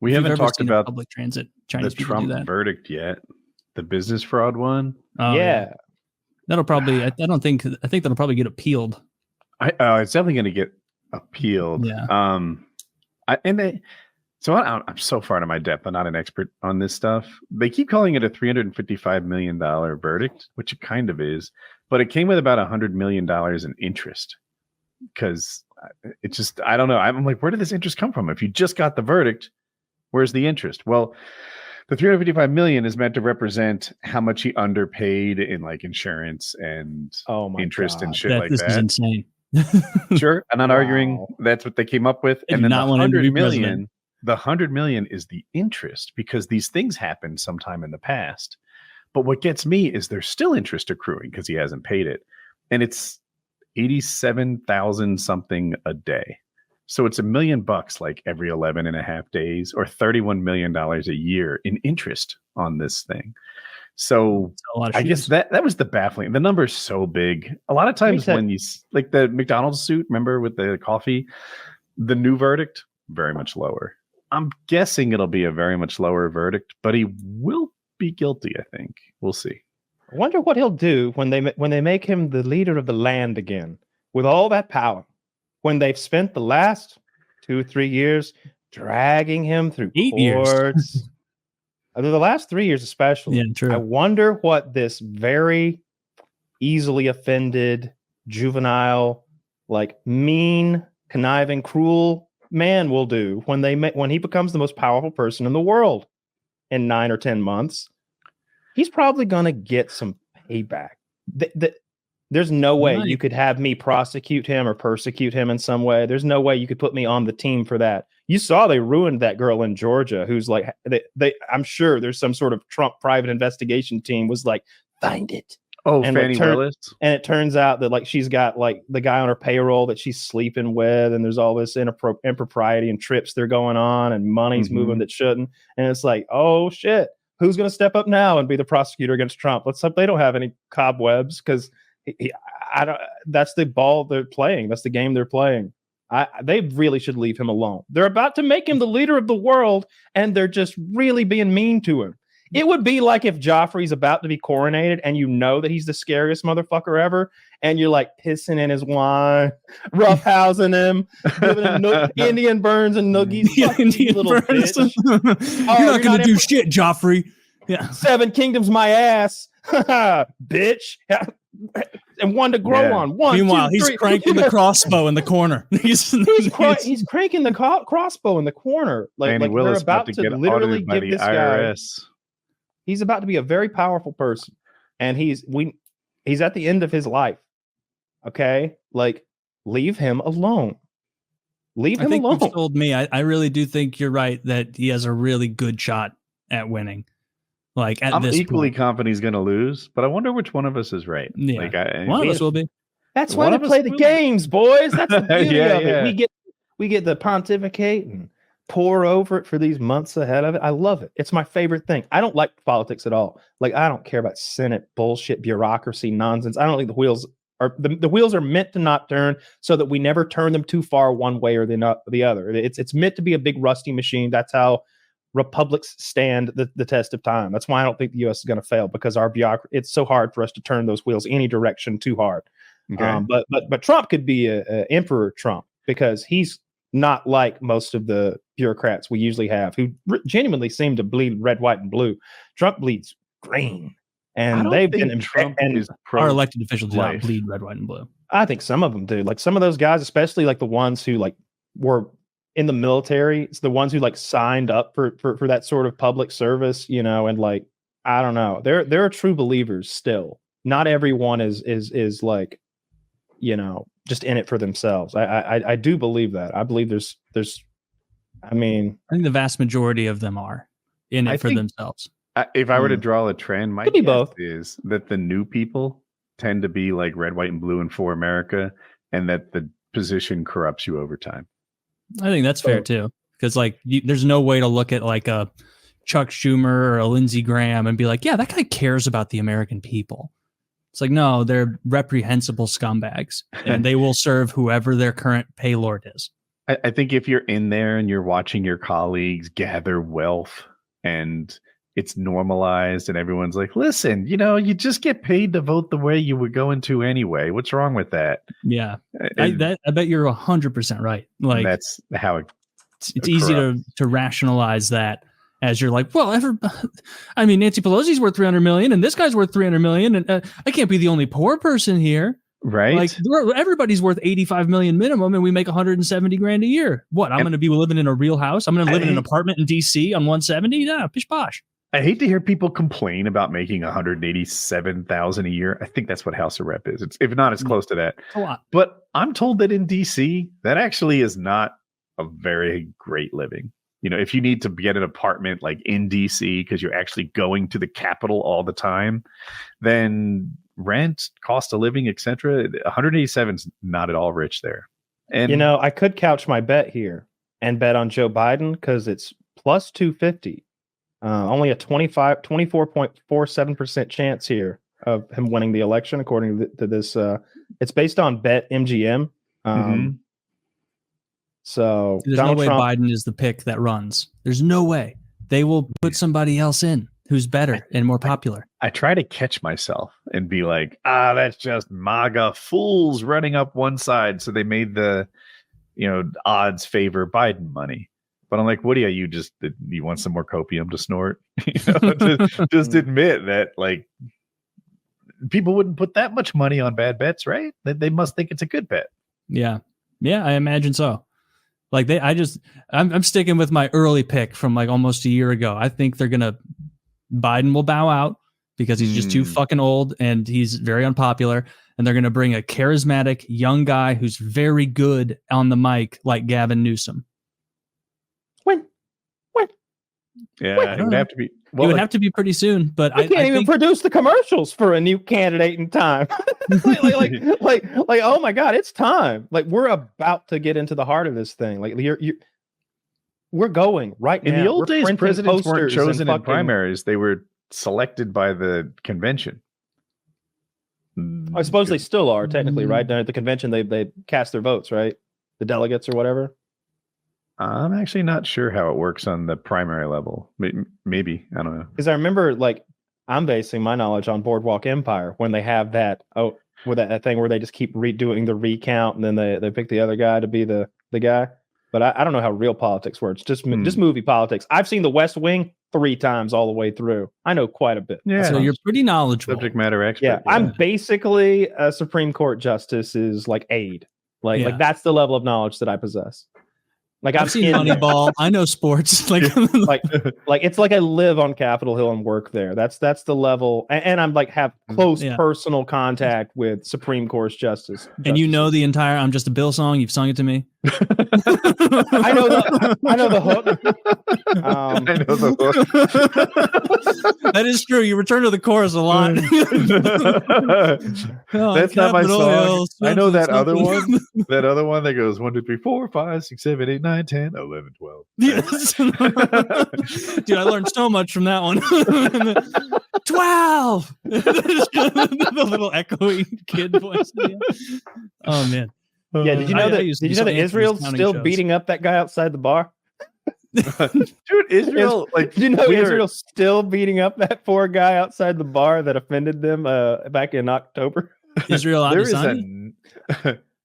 We haven't talked about public transit the Chinese people do Trump that. verdict yet. The business fraud one. Oh, yeah. That'll probably. I think that'll probably get appealed. It's definitely going to get appealed. Yeah. I'm so far to my depth. I'm not an expert on this stuff. They keep calling it a $355 million verdict, which it kind of is, but it came with about $100 million in interest. Because it just, I don't know. I'm like, where did this interest come from? If you just got the verdict, where's the interest? Well, the $355 million is meant to represent how much he underpaid in like insurance and interest and shit like that. This is insane. Sure, I'm not arguing. That's what they came up with. And then the $100 million is the interest because these things happened sometime in the past. But what gets me is there's still interest accruing because he hasn't paid it, and it's 87,000 something a day. So it's $1 million like every 11 and a half days or $31 million a year in interest on this thing. So I guess that was the baffling. The number is so big. A lot of times when you like the McDonald's suit, remember with the coffee, the new verdict, very much lower. I'm guessing it'll be a very much lower verdict, but he will be guilty. I think we'll see. I wonder what he'll do when they make him the leader of the land again with all that power. When they've spent the last 2-3 years dragging him through 8 courts, the last 3 years especially. Yeah, true. I wonder what this very easily offended, juvenile, like mean, conniving, cruel man will do when he becomes the most powerful person in the world in 9 or 10 months. He's probably going to get some payback. There's no way you could have me prosecute him or persecute him in some way. There's no way you could put me on the team for that. You saw they ruined that girl in Georgia who's like, I'm sure there's some sort of Trump private investigation team was like, find it. Oh, and Fannie Willis. And it turns out that like she's got like the guy on her payroll that she's sleeping with, and there's all this impropriety and trips they're going on, and money's moving that shouldn't. And it's like, oh shit, who's going to step up now and be the prosecutor against Trump? Let's hope they don't have any cobwebs because that's the ball they're playing. That's the game they're playing. They really should leave him alone. They're about to make him the leader of the world, and they're just really being mean to him. It would be like if Joffrey's about to be coronated and you know that he's the scariest motherfucker ever, and you're like pissing in his wine, roughhousing him, giving him Indian burns and noogies. Indian little burns. bitch. You're not going to do shit, Joffrey. Yeah. 7 kingdoms, my ass. Bitch. And one to grow on. Meanwhile, he's cranking the crossbow in the corner. He's cranking the crossbow in the corner. Like they're about to literally give this IRS. Guy. He's about to be a very powerful person, and he's at the end of his life. Okay, like leave him alone. Leave him alone. You've told me. I really do think you're right that he has a really good shot at winning. Like I'm equally confident he's going to lose, but I wonder which one of us is right. Yeah. Like one of us will be. That's why they play the games, boys. That's the beauty of it. We get the pontificate and pour over it for these months ahead of it. I love it. It's my favorite thing. I don't like politics at all. Like I don't care about Senate bullshit, bureaucracy, nonsense. I don't think the wheels are meant to not turn so that we never turn them too far one way or the other. It's meant to be a big rusty machine. That's how republics stand the test of time. That's why I don't think the U.S. is going to fail, because our bureaucracy, it's so hard for us to turn those wheels any direction too hard. Okay. But Trump could be a Emperor Trump, because he's not like most of the bureaucrats we usually have who genuinely seem to bleed red, white, and blue. Trump bleeds green, and they've been our elected officials do not bleed red, white, and blue. I think some of them do. Like some of those guys, especially like the ones who like were in the military, it's the ones who like signed up for that sort of public service, you know, and like I don't know, there are true believers still. Not everyone is like, you know, just in it for themselves. I do believe that. I believe there's I think the vast majority of them are in it for themselves. If I were to draw a trend, my guess is that the new people tend to be like red, white, and blue and for America, and that the position corrupts you over time. I think that's fair too, because like there's no way to look at like a Chuck Schumer or a Lindsey Graham and be like, yeah, that guy cares about the American people. It's like, no, they're reprehensible scumbags, and they will serve whoever their current paylord is. I think if you're in there and you're watching your colleagues gather wealth and it's normalized and everyone's like, listen, you just get paid to vote the way you were going to anyway. What's wrong with that? Yeah. I bet you're 100% right. Like that's how it's easy to rationalize that as you're like, well, Nancy Pelosi's worth 300 million and this guy's worth 300 million. And I can't be the only poor person here. Right. Like everybody's worth 85 million minimum and we make 170 grand a year. What? I'm going to be living in a real house. I'm going to live in an apartment in DC on 170. Yeah. Pish posh. I hate to hear people complain about making 187,000 a year. I think that's what House of Rep is. If not, it's close to that. A lot. But I'm told that in DC, that actually is not a very great living. If you need to get an apartment like in DC because you're actually going to the capital all the time, then rent, cost of living, etc. 187 is not at all rich there. And I could couch my bet here and bet on Joe Biden because it's plus 250. Only a 24.47% chance here of him winning the election, according to this. It's based on Bet MGM. So there's Donald no way Trump, Biden is the pick that runs. There's no way. They will put somebody else in who's better and more popular. I try to catch myself and be like, that's just MAGA fools running up one side. So they made the, odds favor Biden money. But I'm like, Woody, you want some more copium to snort? Just admit that, like, people wouldn't put that much money on bad bets, right? They must think it's a good bet. Yeah, I imagine so. Like I'm sticking with my early pick from like almost a year ago. I think Biden will bow out because he's just too fucking old and he's very unpopular. And they're gonna bring a charismatic young guy who's very good on the mic, like Gavin Newsom. When? Yeah, it would have to be. Well, it would have to be pretty soon, but I can't even produce the commercials for a new candidate in time. like, oh my God, it's time. Like, we're about to get into the heart of this thing. Like, we're going right now. In the old days, presidents weren't chosen in primaries; they were selected by the convention. I suppose they still are technically, right? At the convention, they cast their votes, right? The delegates or whatever. I'm actually not sure how it works on the primary level. Maybe. I don't know. Because I remember, like, I'm basing my knowledge on Boardwalk Empire when they have that thing where they just keep redoing the recount and then they pick the other guy to be the guy. But I don't know how real politics works. Just movie politics. I've seen The West Wing 3 times all the way through. I know quite a bit. Yeah, so you're pretty knowledgeable. Subject matter expert. Yeah, I'm basically a Supreme Court justice's like aide. Like that's the level of knowledge that I possess. Like I've seen Moneyball. I know sports. like it's like I live on Capitol Hill and work there. That's the level, and I'm like have close personal contact with Supreme Court justice. And you know the entire "I'm Just a Bill" song. You've sung it to me. I know the hook. I know the hook. That is true. You return to the chorus a lot. That's not my song. I know that other one. That other one that goes 1, 2, 3, 4, 5, 6, 7, 8, 9, 10, 11, 12. Yes. Dude, I learned so much from that one. 12. The little echoey kid voice. Oh man. Yeah, did you know that Israel's still beating up that guy outside the bar? Dude, Israel, Israel's still beating up that poor guy outside the bar that offended them back in October? Israel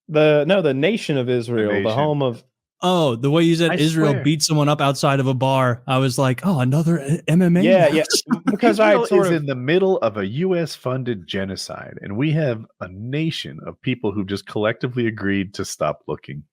the nation of Israel, the home of. Oh, the way you said Israel beat someone up outside of a bar, I was like, oh, another MMA. Yeah, because Israel is in the middle of a U.S.-funded genocide, and we have a nation of people who just collectively agreed to stop looking.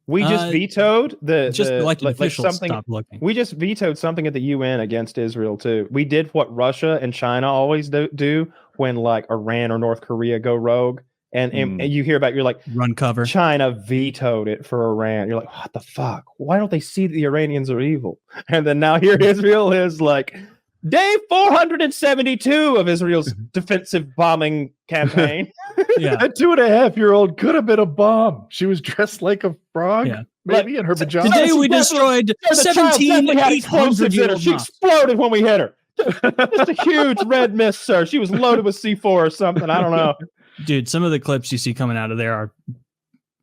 We just vetoed officials stop looking. We just vetoed something at the UN against Israel too. We did what Russia and China always do when like Iran or North Korea go rogue. And you hear about, you're like, run cover. China vetoed it for Iran. You're like, what the fuck? Why don't they see the Iranians are evil? And then now here Israel is like, day 472 of Israel's defensive bombing campaign. Yeah, that 2.5-year-old could have been a bomb. She was dressed like a frog, maybe in her pajamas. Today we destroyed 17,800 year old. She exploded when we hit her. Just a huge red mist, sir. She was loaded with C4 or something. I don't know. Dude, some of the clips you see coming out of there are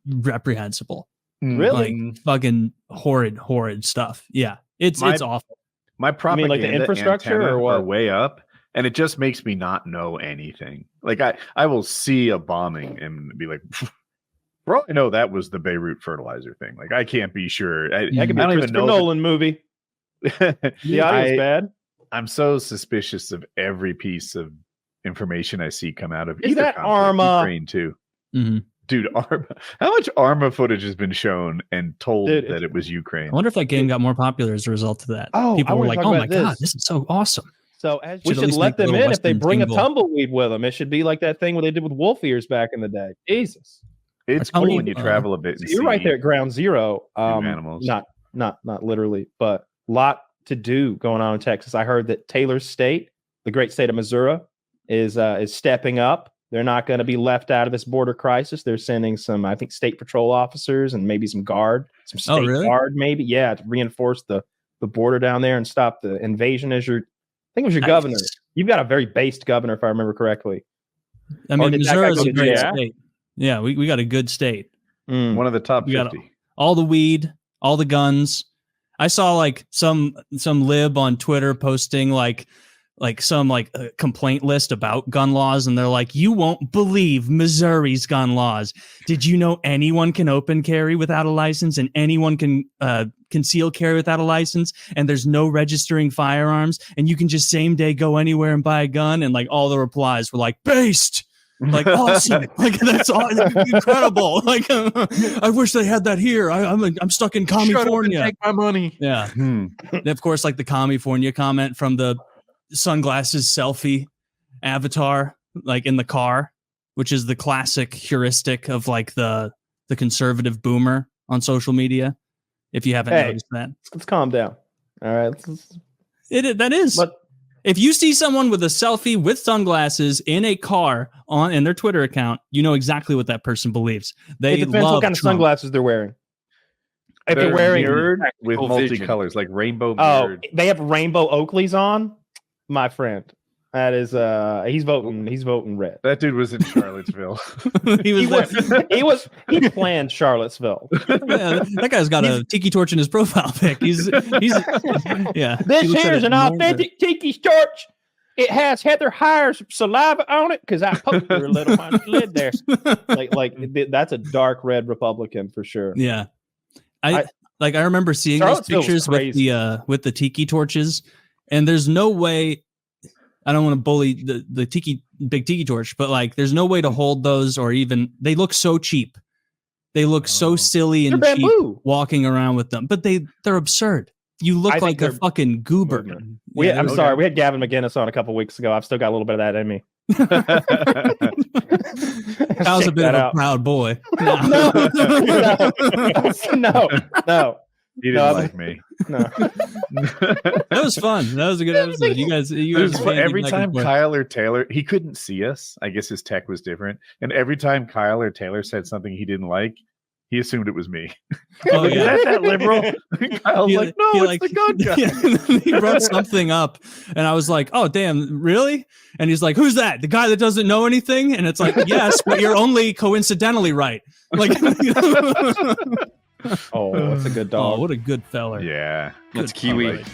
reprehensible. Really? Like fucking horrid stuff. Yeah, it's awful. My propaganda like the infrastructure or what? Are way up, and it just makes me not know anything. Like I will see a bombing and be like, bro, I know that was the Beirut fertilizer thing. Like I can't be sure. That could be a Christopher Nolan movie. The audio's bad. I'm so suspicious of every piece of information I see come out of Is that Arma? Ukraine too. Dude, Arma. How much Arma footage has been shown and told that it was Ukraine? I wonder if that game got more popular as a result of that. Oh, people were like, "Oh my god, this is so awesome!" So we should let them in if they bring a tumbleweed with them. It should be like that thing what they did with wolf ears back in the day. Jesus, it's cool when you travel a bit. So you're right there at ground zero. Animals, not literally, but lot to do going on in Texas. I heard that Taylor's state, the great state of Missouri, is stepping up. They're not going to be left out of this border crisis. They're sending some, I think, state patrol officers and maybe some guard, some state guard, maybe, to reinforce the border down there and stop the invasion. I think it was your governor. You've got a very based governor, if I remember correctly. I mean, Missouri is a great state. Yeah, we got a good state. One of the top 50. All the weed, all the guns. I saw like some lib on Twitter posting like some a complaint list about gun laws, and they're like, you won't believe Missouri's gun laws. Did you know anyone can open carry without a license, and anyone can conceal carry without a license, and there's no registering firearms, and you can just same day go anywhere and buy a gun? And like all the replies were like, based, like awesome, like that's incredible. Like I wish they had that here. I'm stuck in California. Take my money. Yeah. And of course, like the California comment from the sunglasses selfie avatar, like in the car, which is the classic heuristic of like the conservative boomer on social media. If you haven't noticed that, let's calm down. All right, that is. But if you see someone with a selfie with sunglasses in a car in their Twitter account, you know exactly what that person believes. It depends what kind of sunglasses they're wearing. If they're wearing mirrored with multicolors, like rainbow mirrored. They have rainbow Oakleys on. My friend, that is he's voting red. That dude was in Charlottesville. he planned Charlottesville. Yeah, that guy's got a tiki torch in his profile pic. He's yeah. This here's an authentic tiki torch. It has Heather Heyer's saliva on it because I poked her a little on the lid there. Like that's a dark red Republican for sure. Yeah, I remember seeing those pictures with the tiki torches. And there's no way, I don't want to bully the big tiki torch, but like there's no way to hold those, or even, they look so cheap. They look so silly and cheap walking around with them, but they're absurd. You look like a fucking goober. I'm sorry, we had Gavin McInnes on a couple weeks ago. I've still got a little bit of that in me. I was a bit of a proud boy. No. He didn't like me. No. That was fun. That was a good episode. You guys every time Kyle or Taylor, he couldn't see us. I guess his tech was different. And every time Kyle or Taylor said something he didn't like, he assumed it was me. Oh, yeah. Is that liberal? Kyle's like, no, it's the gun guy. Yeah. He brought something up, and I was like, oh, damn, really? And he's like, who's that? The guy that doesn't know anything? And it's like, yes, but you're only coincidentally right. Like, oh, that's a good dog. Oh, what a good feller. Yeah. That's Kiwi. Like,